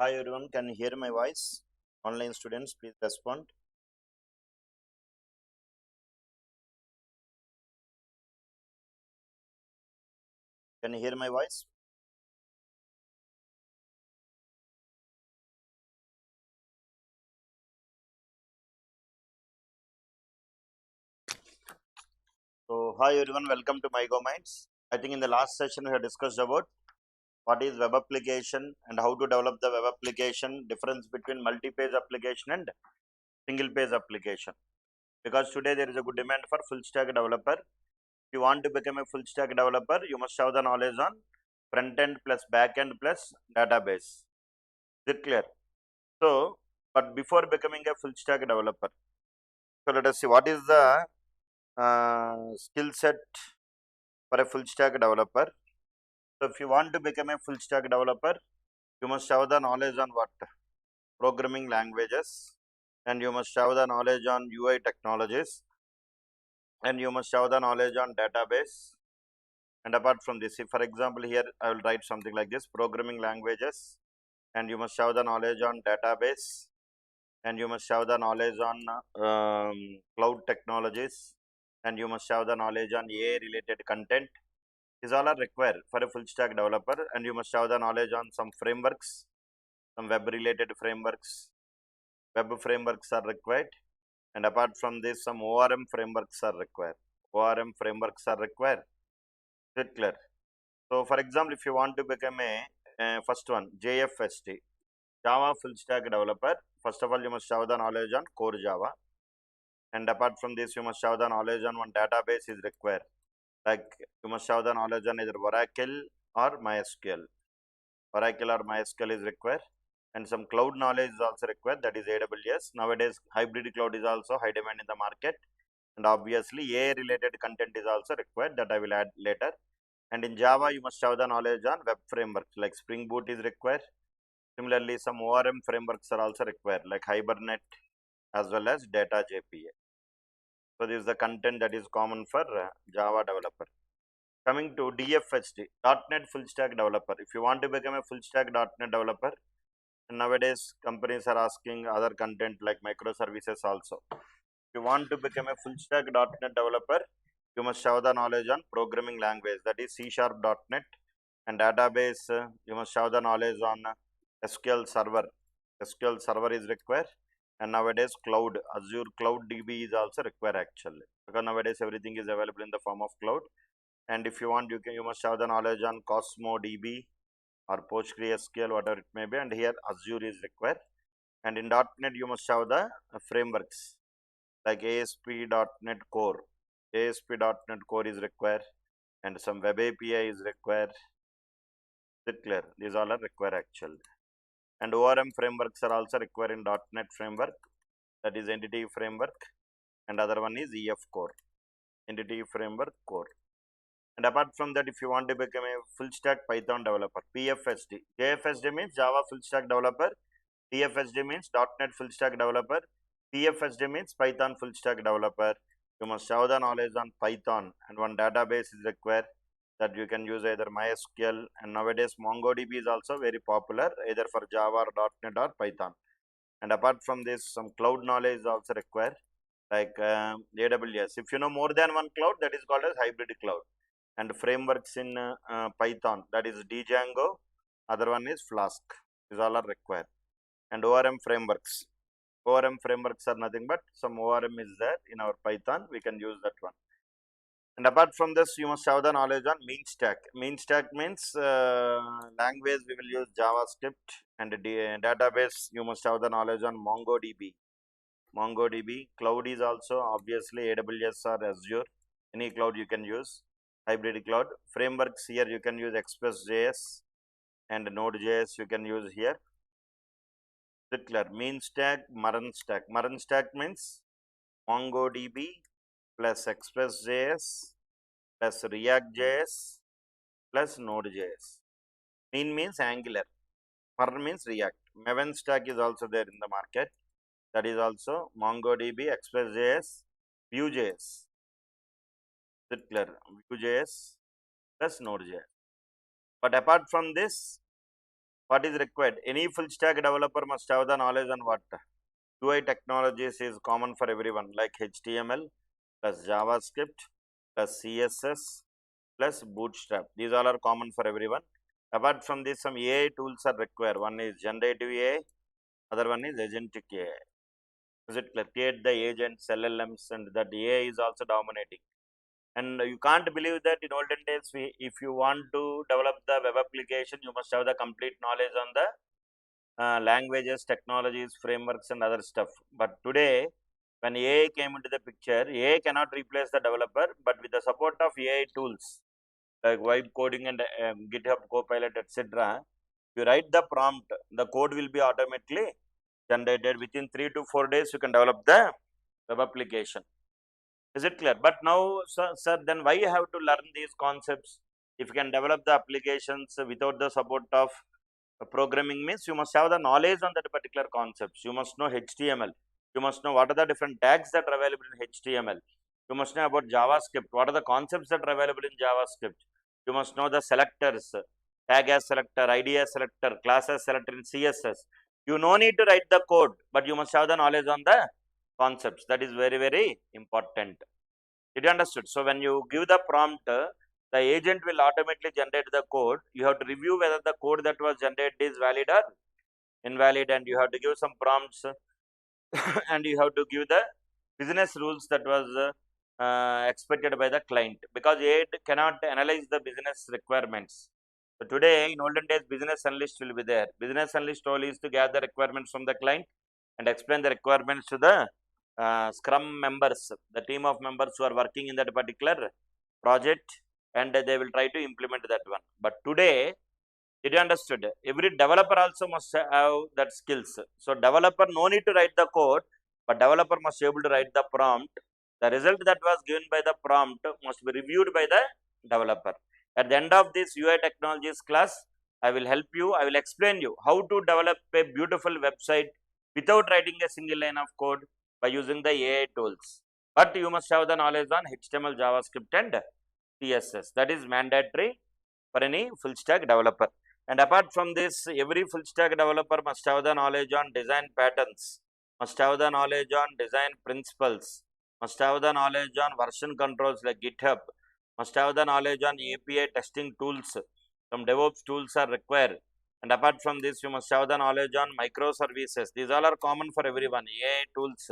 Hi everyone, can you hear my voice? Online students, please respond. Can you hear my voice? So, hi everyone, welcome to My Go Minds. I think in the last session we have discussed about what is web application and how to develop the web application, difference between multi-page application and single-page application. Because today there is a good demand for full stack developer. If you want to become a full stack developer, you must have the knowledge on front end plus back end plus database. Is it clear? So, but before becoming a full stack developer, so let us see what is the skill set for a full stack developer. So, if you want to become a full stack developer, you must have the knowledge on what programming languages, and you must have the knowledge on UI technologies, and you must have the knowledge on database. And apart from this, if for example here I will write something like this: programming languages, and you must have the knowledge on database, and you must have the knowledge on cloud technologies, and you must have the knowledge on AI related content. These all are required for a full stack developer, and you must have the knowledge on some frameworks, some web related frameworks. Web frameworks are required, and apart from this, some ORM frameworks are required. ORM frameworks are required. Is it clear? So, for example, if you want to become a first one, JFST, Java full stack developer, first of all, you must have the knowledge on core Java, and apart from this, you must have the knowledge on one database is required. Like you must have the knowledge on either Oracle or MySQL. Oracle or MySQL is required, and some cloud knowledge is also required, that is AWS. Nowadays, hybrid cloud is also high demand in the market, and obviously AI related content is also required, that I will add later. And in Java, you must have the knowledge on web frameworks like Spring Boot is required. Similarly, some ORM frameworks are also required like Hibernate as well as Data JPA. So this is the content that is common for Java developer. Coming to DFSD, .NET full stack developer. If you want to become a full stack .NET developer, nowadays companies are asking other content like microservices also. If you want to become a full stack .NET developer, you must have the knowledge on programming language, that is C# .NET, and database. You must have the knowledge on SQL Server. SQL Server is required, and nowadays cloud Azure Cloud DB is also required actually, because nowadays everything is available in the form of cloud. And if you want, you must have the knowledge on Cosmo DB or PostgreSQL, whatever it may be, and here Azure is required. And in .NET, you must have the frameworks like ASP.NET Core. ASP.NET Core is required, and some Web API is required. Is it clear? These all are required actually. And ORM frameworks are also required in .NET framework, that is Entity Framework, and other one is EF Core, Entity Framework Core. And apart from that, if you want to become a full stack Python developer, PFSD. JFSD means Java full stack developer. PFSD means .NET full stack developer. PFSD means Python full stack developer. You must have the knowledge on Python, and one database is required, that you can use either MySQL, and nowadays MongoDB is also very popular either for Java or .NET or Python. And apart from this, some cloud knowledge is also required like AWS. If you know more than one cloud, that is called as hybrid cloud. And frameworks in Python, that is Django, other one is Flask. These all are required. And ORM frameworks. ORM frameworks are nothing but some ORM is there in our Python, we can use that one. And apart from this, you must have the knowledge on mean stack. Mean stack means language we will use JavaScript, and database you must have the knowledge on MongoDB. MongoDB. Cloud is also obviously AWS or Azure. Any cloud you can use. Hybrid cloud. Frameworks here you can use Express.js and Node.js you can use here. Clear. Mean stack, Maran stack. Maran stack means MongoDB plus Express.js plus React.js plus Node.js. Mean means Angular. Maran means React. Maven stack is also there in the market. That is also MongoDB, Express.js, Vue.js. Is it clear? Vue.js plus Node.js. But apart from this, What is required? Any full stack developer must have the knowledge on what? UI technologies is common for everyone, like HTML plus JavaScript plus CSS plus Bootstrap. These all are common for everyone. Apart from this, some AI tools are required. One is generative AI, other one is agentic AI. Is it clear? Create the agents, LLMs, and that AI is also dominating. And you can't believe that in olden days, if you want to develop the web application, you must have the complete knowledge on the languages, technologies, frameworks, and other stuff. But today, when AI came into the picture, AI cannot replace the developer, but with the support of AI tools like vibe coding and GitHub Copilot, etc., you write the prompt, the code will be automatically generated. Within 3 to 4 days, you can develop the web application. Is it clear? But now, sir, then why you have to learn these concepts? If you can develop the applications without the support of programming, means you must have the knowledge on that particular concepts. You must know HTML. You must know what are the different tags that are available in HTML. You must know about JavaScript. What are the concepts that are available in JavaScript? You must know the selectors, tag as selector, ID as selector, class as selector in CSS. You no need to write the code, but you must have the knowledge on the concepts. That is very, very important. Did you understood? So when you give the prompt, the agent will automatically generate the code. You have to review whether the code that was generated is valid or invalid, and you have to give some prompts and you have to give the business rules that was expected by the client, because it cannot analyze the business requirements. So today, in olden days, business analyst will be there. Business analyst role is to gather requirements from the client and explain the requirements to the Scrum members, the team of members who are working in that particular project, and they will try to implement that one. But today, did you understood? Every developer also must have that skills. So developer no need to write the code, but developer must be able to write the prompt. The result that was given by the prompt must be reviewed by the developer. At the end of this UI technologies class, I will help you. I will explain you how to develop a beautiful website without writing a single line of code by using the AI tools. But you must have the knowledge on HTML, JavaScript, and CSS. That is mandatory for any full stack developer. And apart from this, every full stack developer must have the knowledge on design patterns, must have the knowledge on design principles, must have the knowledge on version controls like GitHub, must have the knowledge on API testing tools. Some DevOps tools are required. And apart from this, you must have the knowledge on microservices. These all are common for everyone. AI tools,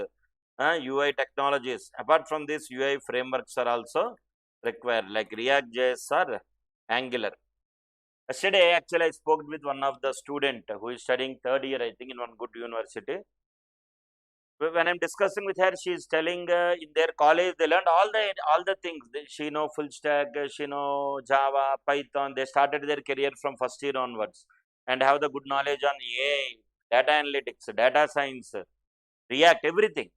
UI technologies. Apart from this, UI frameworks are also required, like React.js or Angular. Yesterday, actually, I spoke with one of the student who is studying third year, I think, in one good university. When I'm discussing with her, she is telling in their college they learned all the things. She know full stack, she know Java, Python. They started their career from first year onwards and have the good knowledge on AI, data analytics, data science, React, everything.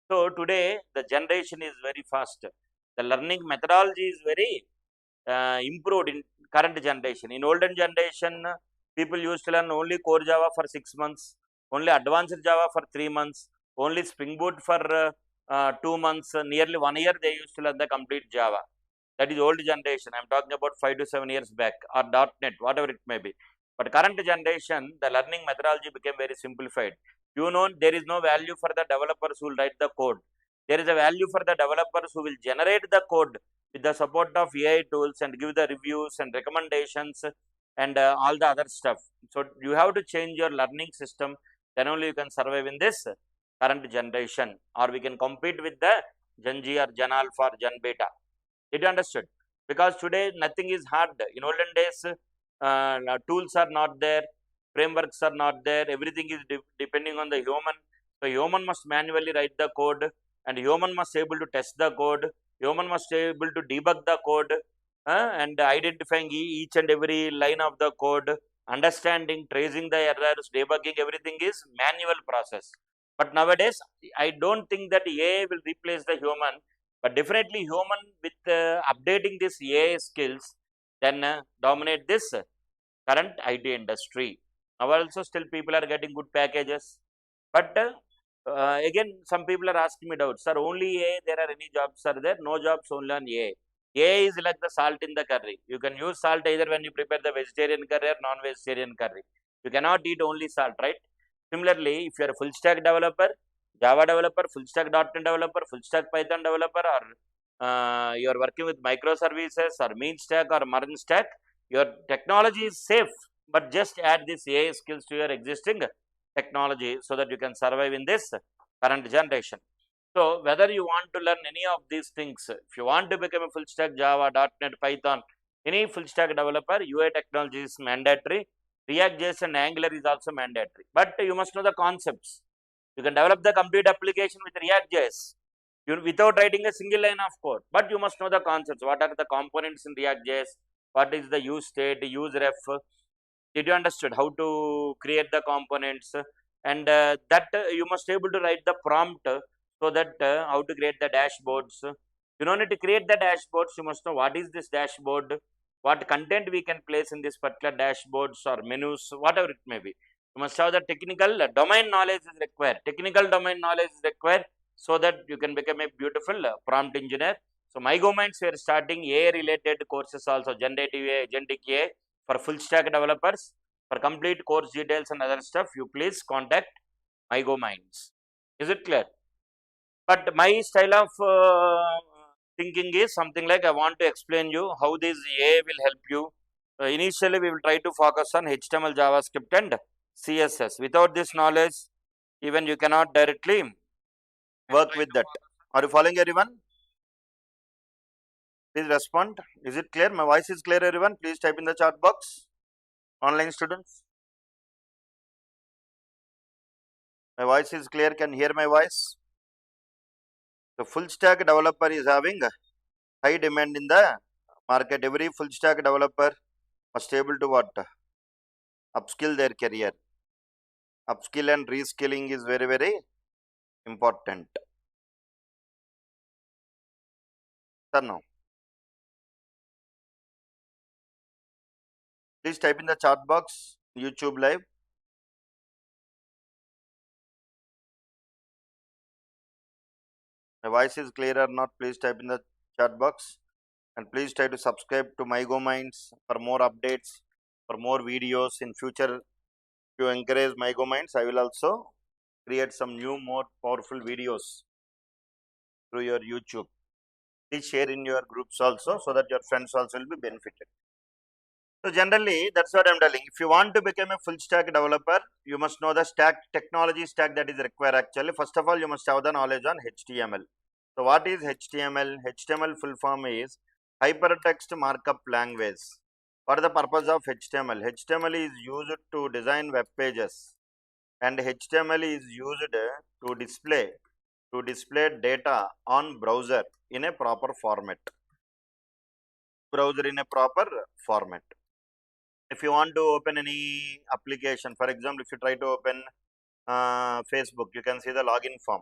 So today the generation is very fast. The learning methodology is very improved in current generation. In olden generation, people used to learn only core Java for 6 months, only advanced Java for 3 months, only Spring Boot for 2 months, nearly 1 year they used to learn the complete Java. That is old generation. I am talking about 5 to 7 years back, or .NET, whatever it may be. But current generation, the learning methodology became very simplified. You know, there is no value for the developers who will write the code. There is a value for the developers who will generate the code with the support of AI tools and give the reviews and recommendations and all the other stuff. So you have to change your learning system, then only you can survive in this current generation, or we can compete with the Gen G or Gen Alpha or Gen Beta. Did you understood? Because today nothing is hard. In olden days, tools are not there, frameworks are not there, everything is depending on the human. So human must manually write the code, and human must able to test the code, human must able to debug the code, and identifying each and every line of the code, understanding, tracing the errors, debugging, everything is manual process. But nowadays, I don't think that AI will replace the human, but definitely human with updating this AI skills, then dominate this current IT industry. Now also still people are getting good packages, but again some people are asking me doubts, sir, only AI, there are any jobs are there? No jobs, only on AI. AI is like the salt in the curry. You can use salt either when you prepare the vegetarian curry or non-vegetarian curry. You cannot eat only salt, right? Similarly, if you are a full stack developer, Java developer, full stack .NET developer, full stack Python developer, or you are working with microservices or mean stack or merge stack, your technology is safe, but just add this AI skills to your existing technology so that you can survive in this current generation. So, whether you want to learn any of these things, if you want to become a full stack Java, .NET, Python, any full stack developer, UI technology is mandatory. React.js and Angular is also mandatory. But you must know the concepts. You can develop the complete application with React.js without writing a single line of code. But you must know the concepts. What are the components in React.js? What is the use state, use ref? Did you understood how to create the components? And that you must able to write the prompt so that how to create the dashboards. You don't need to create the dashboards. You must know what is this dashboard, what content we can place in this particular dashboards or menus, whatever it may be. You must have the technical domain knowledge is required. Technical domain knowledge is required so that you can become a beautiful prompt engineer. So, MyGominds, we are starting AI related courses also, generative AI, agentic AI for full stack developers. For complete course details and other stuff, you please contact MyGominds. Is it clear? But my style of thinking is something like I want to explain you how this AI will help you. Initially, we will try to focus on HTML, JavaScript, and CSS. Without this knowledge, even you cannot directly work with that. Are you following, everyone? Please respond. Is it clear? My voice is clear, everyone? Please type in the chat box. Online students. My voice is clear. Can hear my voice? The full stack developer is having high demand in the market. Every full stack developer must able to what? Upskill their career. Upskill and reskilling is very, very important. Sir, now. Please type in the chat box, YouTube live. My voice is clear or not? Please type in the chat box. And please try to subscribe to MyGominds for more updates, for more videos in future. To encourage MyGominds, I will also create some new, more powerful videos through your YouTube. Please share in your groups also so that your friends also will be benefited. So generally, that's what I'm telling. If you want to become a full stack developer, you must know the technology stack that is required actually. First of all, you must have the knowledge on HTML. So what is HTML? HTML full form is hypertext markup language. What is the purpose of HTML? HTML is used to design web pages, and HTML is used to display data on browser in a proper format. Browser in a proper format. If you want to open any application, for example, if you try to open Facebook, you can see the login form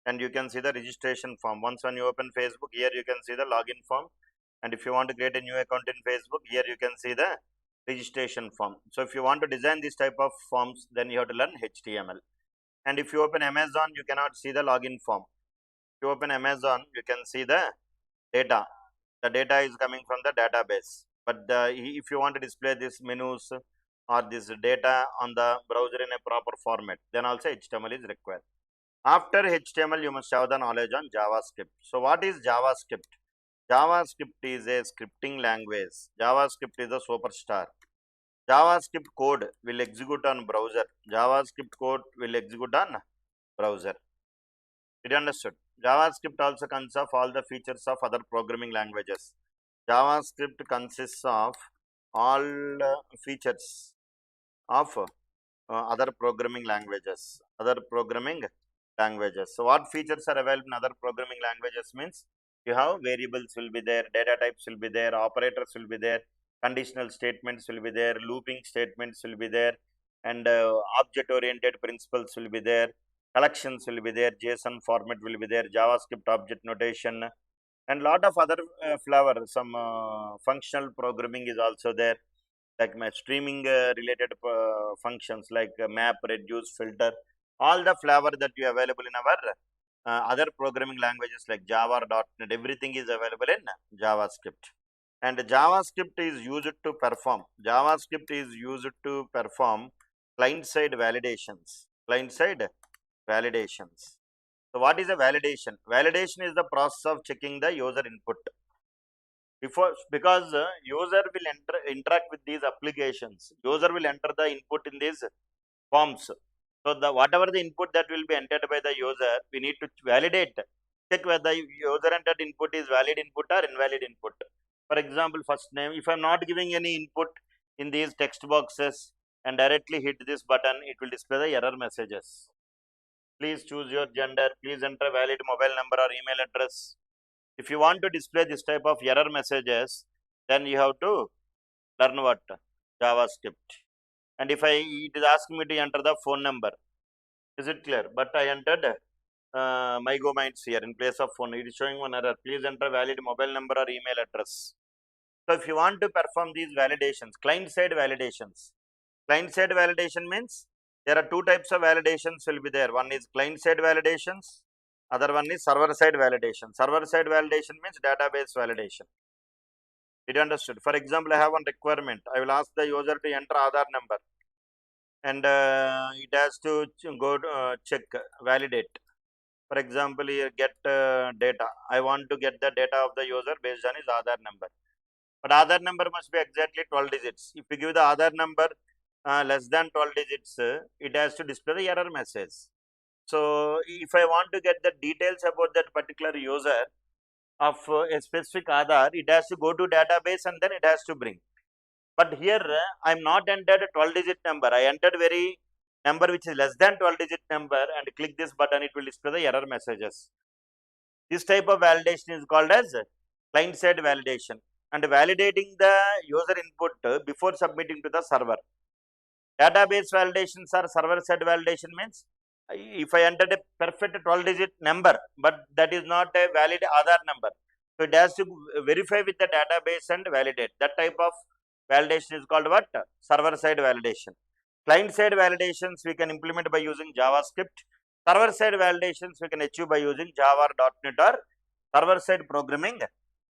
and you can see the registration form. Once when you open Facebook, here you can see the login form, and if you want to create a new account in Facebook, here you can see the registration form. So if you want to design this type of forms, then you have to learn HTML. And if you open Amazon, you cannot see the login form. If you open Amazon, you can see the data. The data is coming from the database. But if you want to display this menus or this data on the browser in a proper format, then also HTML is required. After HTML, you must have the knowledge on JavaScript. So what is JavaScript? JavaScript is a scripting language. JavaScript is a superstar. JavaScript code will execute on browser. JavaScript code will execute on browser. Did you understood? JavaScript also consists of all the features of other programming languages. JavaScript consists of all features of other programming languages. So what features are available in other programming languages means you have variables will be there, data types will be there, operators will be there, conditional statements will be there, looping statements will be there, and object oriented principles will be there, collections will be there, JSON format will be there, JavaScript object notation, and lot of other flavor. Some functional programming is also there, like my streaming related functions like map, reduce, filter, all the flavor that you available in our other programming languages like Java or .NET, everything is available in JavaScript. And JavaScript is used to perform. JavaScript is used to perform client-side validations. Client-side validations. So what is a validation? Validation is the process of checking the user input. Because user will interact with these applications. User will enter the input in these forms. So the whatever the input that will be entered by the user, we need to validate, check whether user entered input is valid input or invalid input. For example, first name, if I'm not giving any input in these text boxes and directly hit this button, it will display the error messages. Please choose your gender, please enter valid mobile number or email address. If you want to display this type of error messages, then you have to learn what? JavaScript. And if it is asking me to enter the phone number, is it clear? But I entered my Minds here in place of phone. It is showing one error. Please enter valid mobile number or email address. So if you want to perform these validations, client-side validations. Client-side validation means there are two types of validations will be there. One is client-side validations. Other one is server-side validation. Server-side validation means database validation. Did you understood? For example, I have one requirement. I will ask the user to enter Aadhaar number, and it has to go check, validate. For example, here get data. I want to get the data of the user based on his Aadhaar number. But Aadhaar number must be exactly 12 digits. If you give the Aadhaar number less than 12 digits, it has to display the error message. So, if I want to get the details about that particular user of a specific Aadhaar, it has to go to database and then it has to bring. But here I am not entered a 12 digit number. I entered very number which is less than 12 digit number and click this button, it will display the error messages. This type of validation is called as client-side validation, and validating the user input before submitting to the server. Database validations or server-side validation means if I entered a perfect 12 digit number, but that is not a valid Aadhaar number. So it has to verify with the database and validate. That type of validation is called what? Server-side validation. Client-side validations we can implement by using JavaScript. Server-side validations we can achieve by using Java or .NET or server-side programming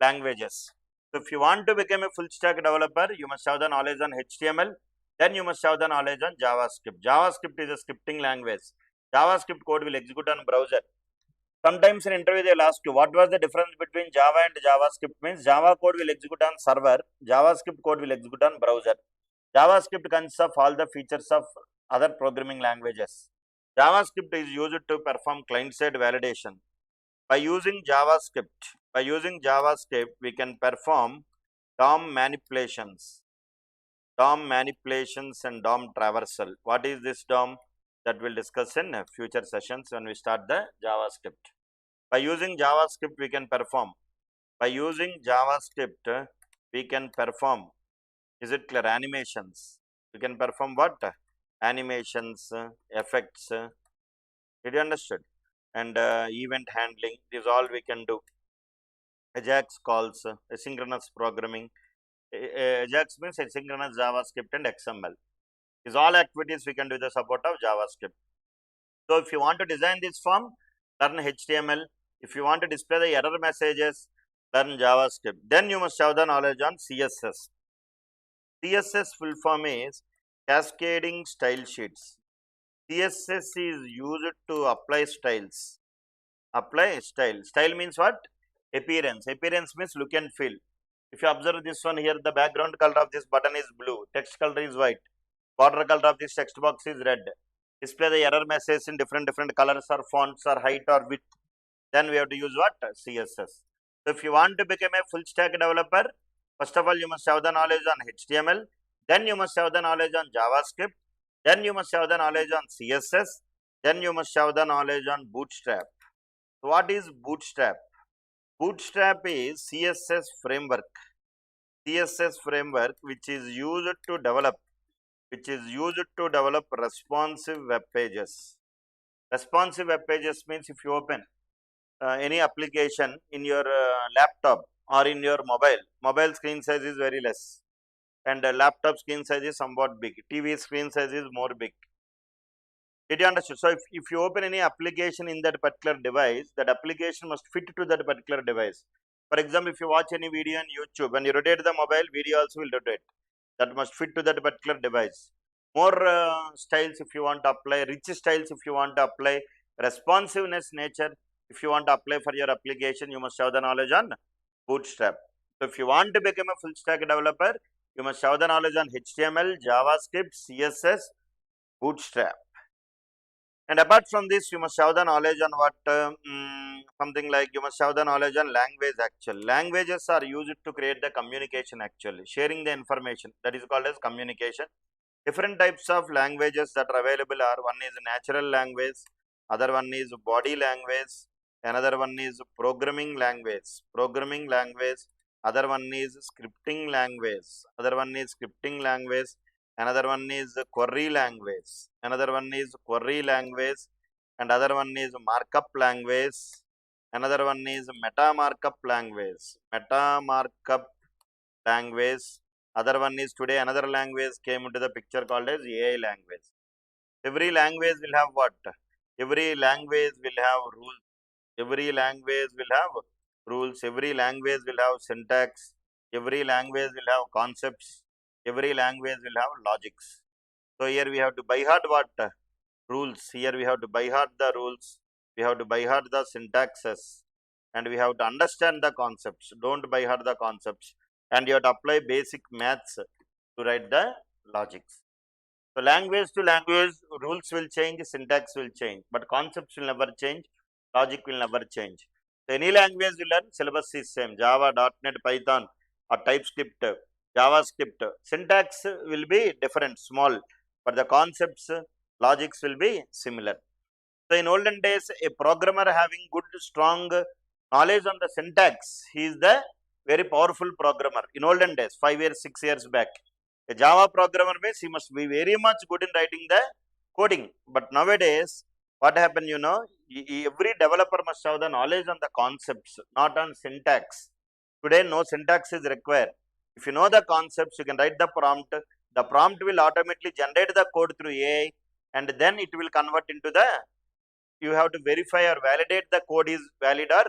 languages. So if you want to become a full stack developer, you must have the knowledge on HTML. Then you must have the knowledge on JavaScript. JavaScript is a scripting language. JavaScript code will execute on browser. Sometimes in interview they will ask you what was the difference between Java and JavaScript. Means Java code will execute on server, JavaScript code will execute on browser. JavaScript consists of all the features of other programming languages. JavaScript is used to perform client-side validation. By using JavaScript, we can perform DOM manipulations. DOM manipulations and DOM traversal. What is this DOM? That we'll discuss in future sessions when we start the JavaScript. By using JavaScript, we can perform. Is it clear? Animations. We can perform what? Animations, effects. Did you understood? And event handling. This all we can do. Ajax calls, asynchronous programming. Ajax means asynchronous JavaScript and XML. These all activities we can do with the support of JavaScript. So if you want to design this form, learn HTML. If you want to display the error messages, learn JavaScript. Then you must have the knowledge on CSS. CSS full form is cascading style sheets. CSS is used to apply styles. Apply style. Style means what? Appearance. Appearance means look and feel. If you observe this one here, the background color of this button is blue, text color is white, border color of this text box is red. Display the error message in different colors or fonts or height or width. Then we have to use what? CSS. So if you want to become a full stack developer, first of all you must have the knowledge on HTML, then you must have the knowledge on JavaScript, then you must have the knowledge on CSS, then you must have the knowledge on Bootstrap. So what is Bootstrap? Bootstrap is CSS framework. CSS framework which is used to develop responsive web pages. Responsive web pages means if you open any application in your laptop or in your mobile screen size is very less, and laptop screen size is somewhat big, TV screen size is more big. Did you understand? So if you open any application in that particular device, that application must fit to that particular device. For example, if you watch any video on YouTube and you rotate the mobile, video also will rotate. That must fit to that particular device. More styles if you want to apply, rich styles if you want to apply, responsiveness nature if you want to apply for your application, you must have the knowledge on Bootstrap. So if you want to become a full stack developer, you must have the knowledge on HTML, JavaScript, CSS, Bootstrap. And apart from this, you must have the knowledge on what something like you must have the knowledge on language. Actually, languages are used to create the communication. Actually, sharing the information, that is called as communication. Different types of languages that are available are: one is natural language, other one is body language, another one is programming language. Other one is scripting language. Other one is scripting language. Another one is query language. Another one is query language, and other one is markup language. Another one is meta markup language. Meta markup language. Other one is today another language came into the picture called as AI language. Every language will have what? Every language will have rules. Every language will have rules. Every language will have syntax. Every language will have concepts. Every language will have logics. So here we have to by heart what? Rules. Here we have to by heart the rules. We have to by heart the syntaxes. And we have to understand the concepts. Don't by heart the concepts. And you have to apply basic maths to write the logics. So language to language, rules will change, syntax will change, but concepts will never change, logic will never change. So any language you learn, syllabus is same. Java, .NET, Python, or TypeScript, JavaScript. Syntax will be different, small, but the concepts, logics will be similar. So in olden days, a programmer having good, strong knowledge on the syntax, he is the very powerful programmer. In olden days, 5 years, 6 years back, a Java programmer means he must be very much good in writing the coding. But nowadays, what happened, every developer must have the knowledge on the concepts, not on syntax. Today, no syntax is required. If you know the concepts, you can write the prompt. The prompt will automatically generate the code through AI, and then it will convert into the, you have to verify or validate the code is valid or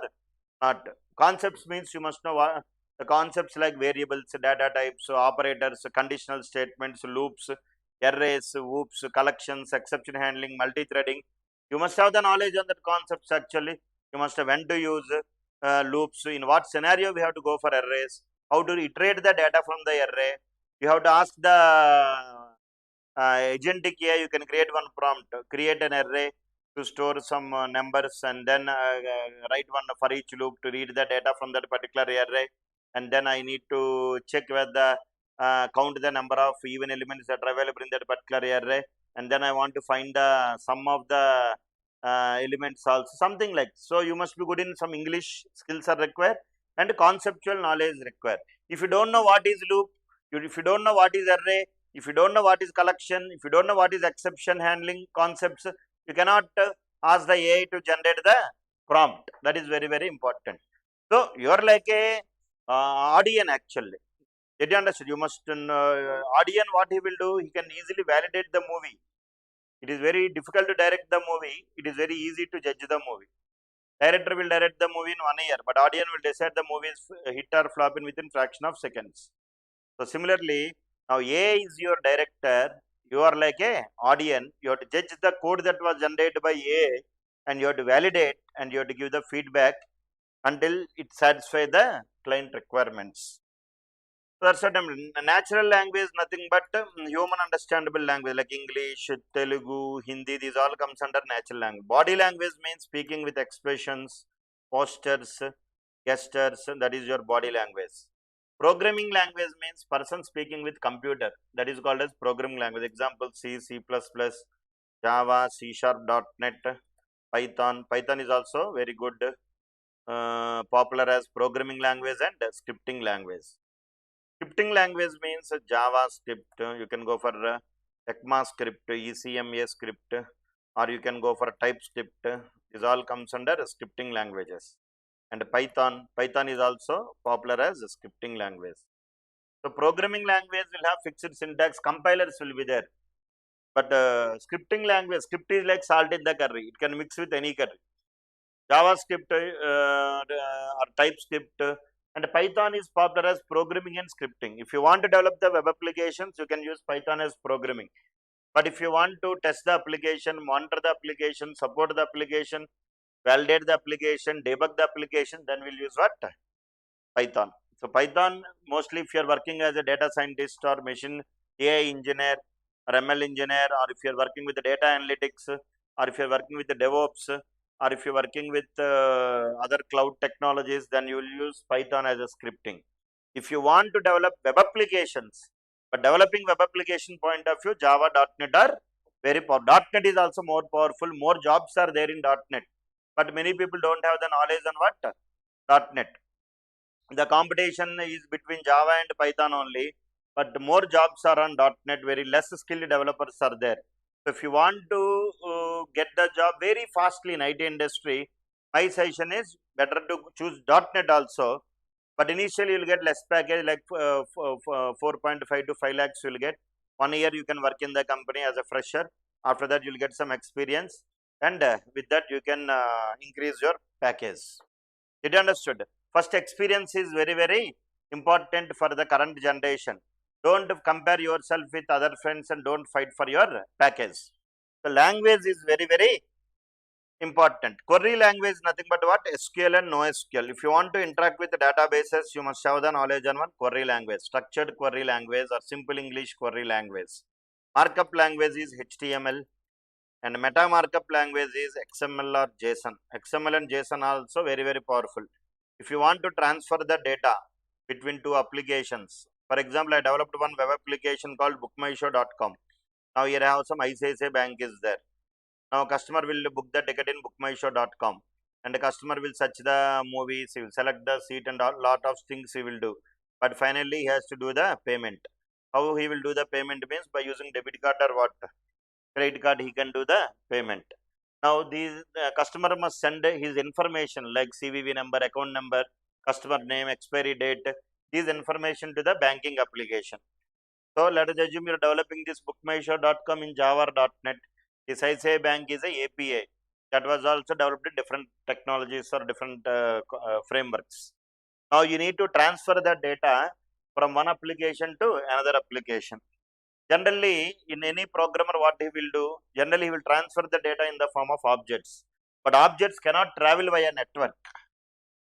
not. Concepts means you must know the concepts like variables, data types, operators, conditional statements, loops, arrays, whoops, collections, exception handling, multi-threading. You must have the knowledge on that concepts actually. You must have when to use loops, in what scenario we have to go for arrays, how to iterate the data from the array. You have to ask the agentic AI, you can create one prompt, create an array to store some numbers, and then write one for each loop to read the data from that particular array. And then I need to check whether count the number of even elements that are available in that particular array. And then I want to find the sum of the elements also, something like. So you must be good in some English skills are required and conceptual knowledge required. If you don't know what is loop, if you don't know what is array, if you don't know what is collection, if you don't know what is exception handling concepts, you cannot ask the AI to generate the prompt. That is very, very important. So you are like a audience actually. Did you understand? You must audience what he will do, he can easily validate the movie. It is very difficult to direct the movie. It is very easy to judge the movie. Director will direct the movie in 1 year, but audience will decide the movie is hit or flop in within fraction of seconds. So similarly, now AI is your director, you are like a audience, you have to judge the code that was generated by AI, and you have to validate and you have to give the feedback until it satisfies the client requirements. So that's what natural language, nothing but human understandable language like English, Telugu, Hindi, these all comes under natural language. Body language means speaking with expressions, postures, gestures, that is your body language. Programming language means person speaking with computer, that is called as programming language. Example C, C++, Java, C#, .NET, Python. Python is also very good, popular as programming language and scripting language. Scripting language means JavaScript. You can go for ECMAScript, ECMA script, or you can go for TypeScript. This all comes under scripting languages. And Python is also popular as a scripting language. So programming language will have fixed syntax, compilers will be there. But scripting language, script is like salt in the curry. It can mix with any curry. JavaScript or TypeScript And Python is popular as programming and scripting. If you want to develop the web applications, you can use Python as programming. But if you want to test the application, monitor the application, support the application, validate the application, debug the application, then we'll use what? Python. So Python, mostly if you are working as a data scientist or machine AI engineer or ML engineer, or if you are working with the data analytics, or if you are working with the DevOps, or if you are working with other cloud technologies, then you will use Python as a scripting. If you want to develop web applications, but developing web application point of view, Java, .NET are very powerful. .NET is also more powerful. More jobs are there in .NET, but many people don't have the knowledge on what .NET. The competition is between Java and Python only, but more jobs are on .NET. Very less skilled developers are there. So if you want to get the job very fastly in IT industry, my suggestion is better to choose .NET also. But initially you will get less package, like 4.5 to 5 lakhs you will get. 1 year you can work in the company as a fresher. After that you will get some experience, and with that you can increase your package. Did you understood? First, experience is very, very important for the current generation. Don't compare yourself with other friends and don't fight for your package. The language is very, very important. Query language is nothing but what? SQL and NoSQL. If you want to interact with the databases, you must have the knowledge on one query language, structured query language or simple English query language. Markup language is HTML, and meta markup language is XML or JSON. XML and JSON are also very, very powerful. If you want to transfer the data between two applications, for example, I developed one web application called bookmyshow.com. Now here I have some ICICI bank is there. Now customer will book the ticket in bookmyshow.com, and the customer will search the movies, he will select the seat and a lot of things he will do. But finally he has to do the payment. How he will do the payment means by using debit card or what? Credit card he can do the payment. Now these customer must send his information like CVV number, account number, customer name, expiry date, these information to the banking application. So let us assume you are developing this bookmyshow.com in Java or .NET. This ICICI Bank is a API that was also developed in different technologies or different frameworks. Now you need to transfer the data from one application to another application. Generally, in any programmer, what he will do, generally he will transfer the data in the form of objects. But objects cannot travel via network.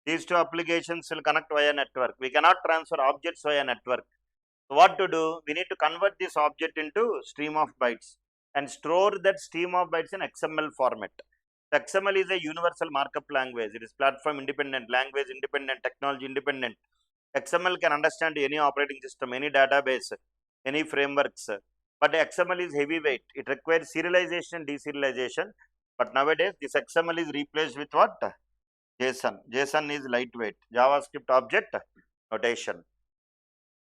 These two applications will connect via network. We cannot transfer objects via network. So what to do? We need to convert this object into stream of bytes and store that stream of bytes in XML format. The XML is a universal markup language. It is platform independent, language independent, technology independent. XML can understand any operating system, any database, any frameworks. But XML is heavyweight. It requires serialization and deserialization. But nowadays, this XML is replaced with what? JSON. JSON is lightweight. JavaScript object notation.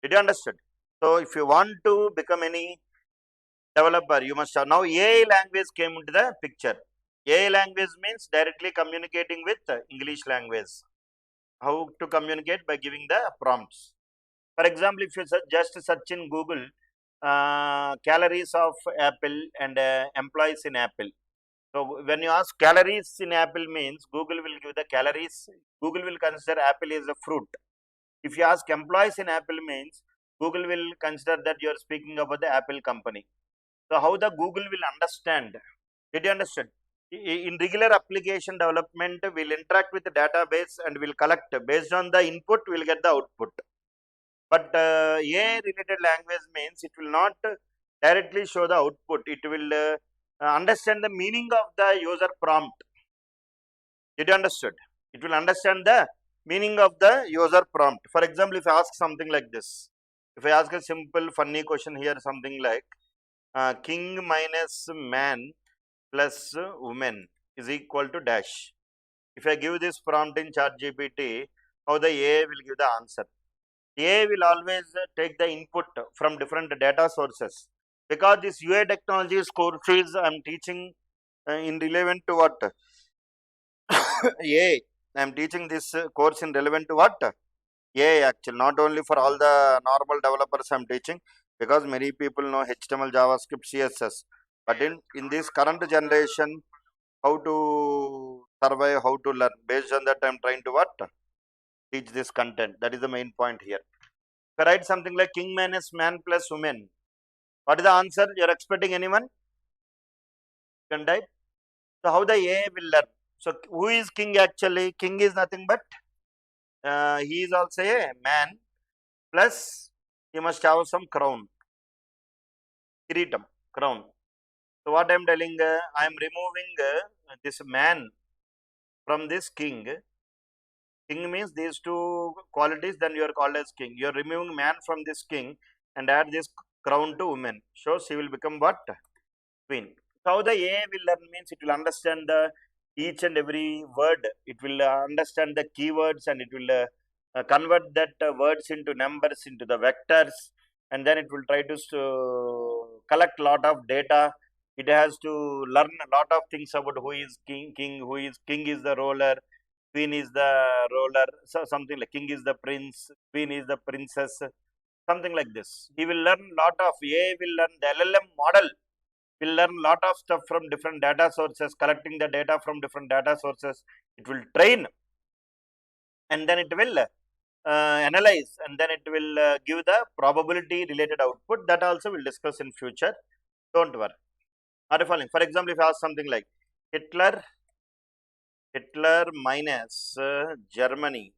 Did you understand? So, if you want to become any developer, you must have. Now AI language came into the picture. AI language means directly communicating with English language. How to communicate? By giving the prompts. For example, if you just search in Google calories of Apple and employees in Apple. So when you ask calories in Apple means Google will give the calories. Google will consider Apple is a fruit. If you ask employees in Apple means Google will consider that you are speaking about the Apple company. So how the Google will understand? Did you understand? In regular application development, we'll interact with the database and we'll collect based on the input, we'll get the output. But AI related language means it will not directly show the output. It will understand the meaning of the user prompt. Did you understood? It will understand the meaning of the user prompt. For example, if I ask something like this, if I ask a simple funny question here, something like king minus man plus woman is equal to dash. If I give this prompt in ChatGPT, how the AI will give the answer? AI will always take the input from different data sources, because this UI technologies courses I am teaching in relevant to what AI. I am teaching this course in relevant to what AI actually, not only for all the normal developers I am teaching, because many people know HTML, JavaScript, CSS. But in this current generation, how to survive, how to learn, based on that I am trying to what teach this content. That is the main point here. If I write something like king minus man plus woman, what is the answer? You are expecting anyone? You can type. So how the A will learn? So who is king actually? King is nothing but he is also a man plus he must have some crown, kiritam, crown. So what I am telling, I am removing this man from this king. King means these two qualities, then you are called as king. You are removing man from this king and add this crown to woman. So she will become what? Queen. So how the A will learn means it will understand the each and every word. It will understand the keywords and it will convert that words into numbers, into the vectors, and then it will try to collect lot of data. It has to learn a lot of things about who is king, who is king is the ruler, queen is the ruler, so something like king is the prince, queen is the princess, something like this. He will learn lot of A will learn the LLM model will learn lot of stuff from different data sources, collecting the data from different data sources. It will train and then it will analyze and then it will give the probability related output. That also we'll discuss in future. Don't worry. Are you following? For example, if you ask something like Hitler minus Germany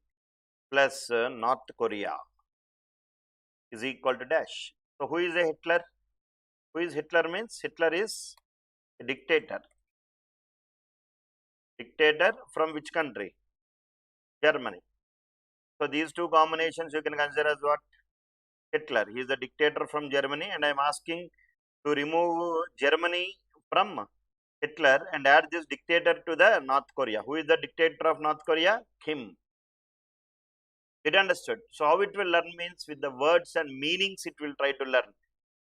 plus North Korea is equal to dash. So who is a Hitler? Who is Hitler means Hitler is a dictator. Dictator from which country? Germany. So these two combinations you can consider as what? Hitler. He is the dictator from Germany, and I am asking to remove Germany from Hitler and add this dictator to the North Korea. Who is the dictator of North Korea? Kim. It understood. So how it will learn means with the words and meanings it will try to learn.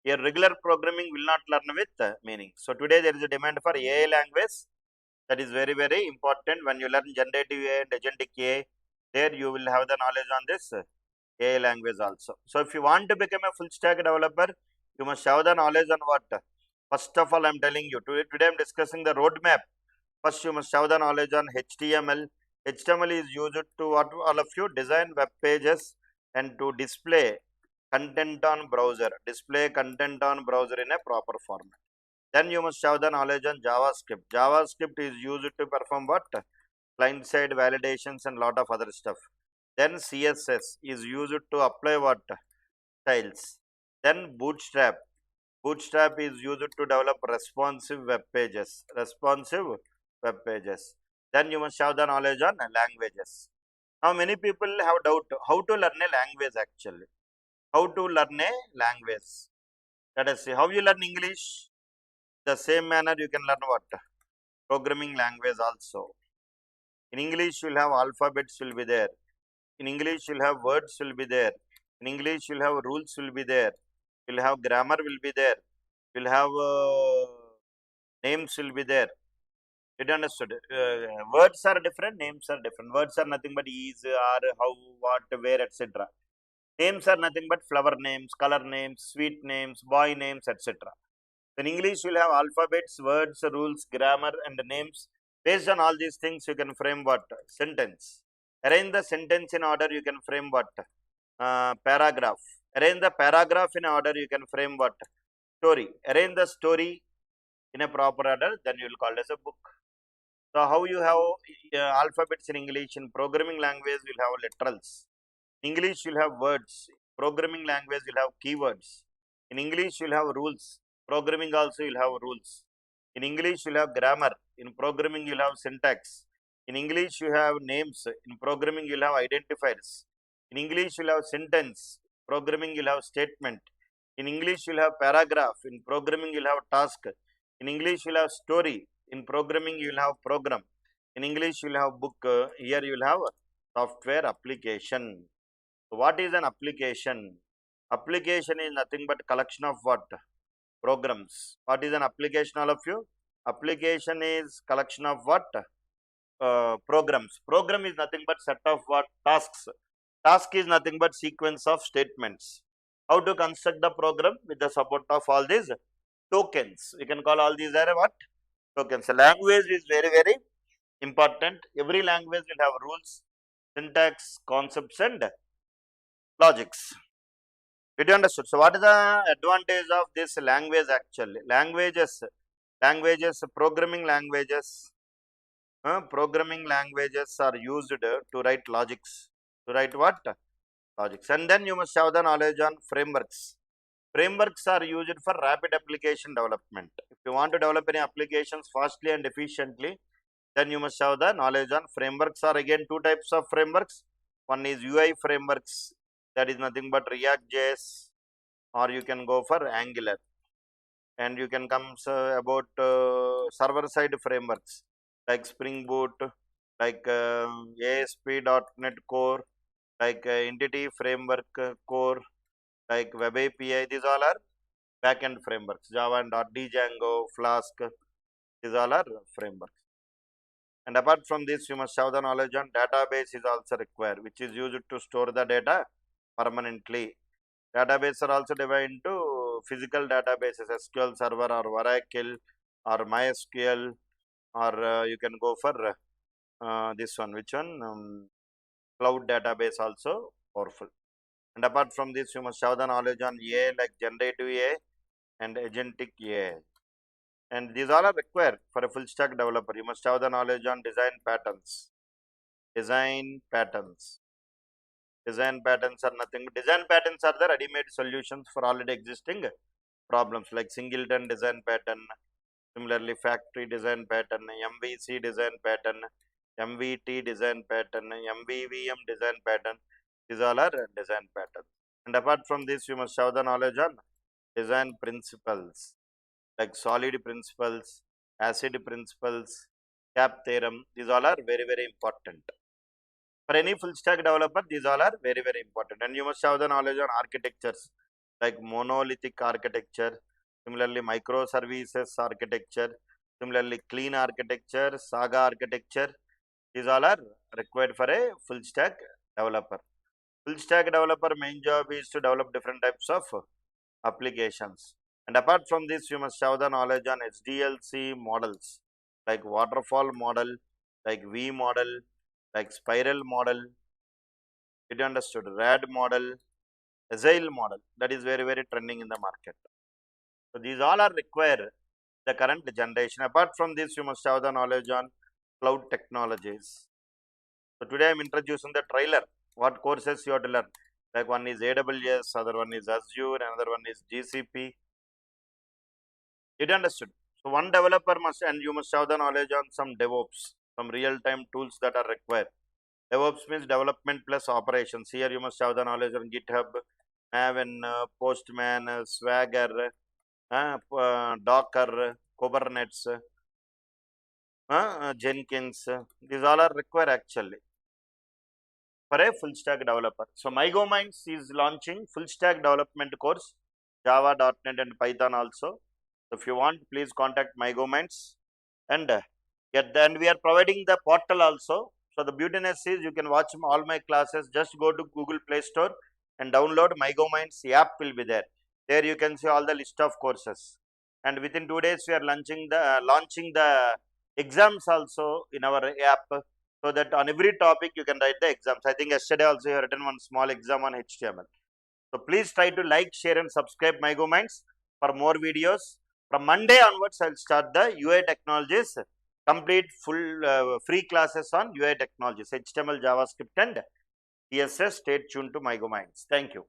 A regular programming will not learn with meaning. So today there is a demand for AI language. That is very, very important. When you learn generative AI and agentic AI, there you will have the knowledge on this AI language also. So if you want to become a full stack developer, you must have the knowledge on what? First of all, I am telling you, today I am discussing the roadmap. First, you must have the knowledge on HTML. HTML is used to what all of you design web pages and to display content on browser. Display content on browser in a proper format. Then you must have the knowledge on JavaScript. JavaScript is used to perform what? Client-side validations and lot of other stuff. Then CSS is used to apply what? Styles. Then Bootstrap. Bootstrap is used to develop responsive web pages. Responsive web pages. Then you must have the knowledge on languages. Now many people have doubt how to learn a language actually. How to learn a language. Let us see how you learn English. The same manner you can learn what? Programming language also. In English, you'll have alphabets will be there. In English, you'll have words will be there. In English, you'll have rules will be there. You'll have grammar will be there. You'll have names will be there. It understood. Words are different, names are different. Words are nothing but is, are, how, what, where, etc. Names are nothing but flower names, color names, sweet names, boy names, etc. In English, you will have alphabets, words, rules, grammar, and names. Based on all these things, you can frame what? Sentence. Arrange the sentence in order, you can frame what? Paragraph. Arrange the paragraph in order, you can frame what? Story. Arrange the story in a proper order, then you will call it as a book. So, how you have alphabets in English? In programming language, you will have literals. English, you will have words. Programming language, you will have keywords. In English, you will have rules. Programming also, you will have rules. In English, you will have grammar. In programming, you will have syntax. In English, you have names. In programming, you will have identifiers. In English, you will have sentence. Programming, you will have statement. In English, you will have paragraph. In programming, you will have task. In English, you will have story. In programming, you will have program. In English, you will have book. Here, you will have software application. So what is an application? Application is nothing but collection of what? Programs. What is an application, all of you? Application is collection of what? Programs. Program is nothing but set of what? Tasks. Task is nothing but sequence of statements. How to construct the program? With the support of all these tokens. We can call all these are what? Tokens. So language is very, very important. Every language will have rules. syntax, concepts, and logics. Did you understood? So, what is the advantage of this language actually? Languages, programming languages are used to write logics. To write what? Logics. And then you must have the knowledge on frameworks. Frameworks are used for rapid application development. If you want to develop any applications fastly and efficiently, then you must have the knowledge on frameworks. Are again two types of frameworks. One is UI frameworks, that is nothing but React.js, or you can go for Angular. And you can come about server side frameworks like Spring Boot, like ASP.NET Core, like Entity Framework Core, like Web API. These all are backend frameworks. Java and Django, Flask. These all are frameworks. And apart from this, you must have the knowledge on database is also required, which is used to store the data permanently. Databases are also divided into physical databases, SQL Server or Oracle or MySQL, or you can go for this one, which one? Cloud database also powerful. And apart from this, you must have the knowledge on AI like generative AI and agentic AI. And these all are required for a full stack developer. You must have the knowledge on design patterns. Design patterns. Design patterns are nothing. Design patterns are the ready-made solutions for already existing problems like singleton design pattern, similarly factory design pattern, MVC design pattern, MVT design pattern, MVVM design pattern. These all are design patterns. And apart from this, you must have the knowledge on design principles like solid principles, acid principles, cap theorem. These all are very, very important. For any full stack developer, these all are very, very important. And you must have the knowledge on architectures like monolithic architecture, similarly microservices architecture, similarly clean architecture, saga architecture. These all are required for a full stack developer. Full stack developer main job is to develop different types of applications. And apart from this, you must have the knowledge on SDLC models like waterfall model, like V model, like spiral model. It understood RAD model, Agile model. That is very, very trending in the market. So these all are required the current generation. Apart from this, you must have the knowledge on cloud technologies. So today I am introducing the trailer. What courses you have to learn? Like one is AWS, other one is Azure, another one is GCP. It understood. So one developer must, and you must have the knowledge on some DevOps, some real-time tools that are required. DevOps means development plus operations. Here you must have the knowledge on GitHub, Maven, Postman, Swagger, Docker, Kubernetes, Jenkins. These all are required actually for a full stack developer. So MyGoMinds is launching full stack development course, Java, .NET and Python also. So if you want, please contact MyGoMinds. And then we are providing the portal also. So the beautiness is you can watch all my classes. Just go to Google Play Store and download MyGoMinds. The app will be there. There you can see all the list of courses. And within 2 days we are launching the exams also in our app, so that on every topic you can write the exams. I think yesterday also you have written one small exam on HTML. So please try to like, share and subscribe MyGoMinds for more videos. From Monday onwards, I will start the UI Technologies complete full free classes on UI Technologies, HTML, JavaScript and CSS. Stay tuned to MyGoMinds. Thank you.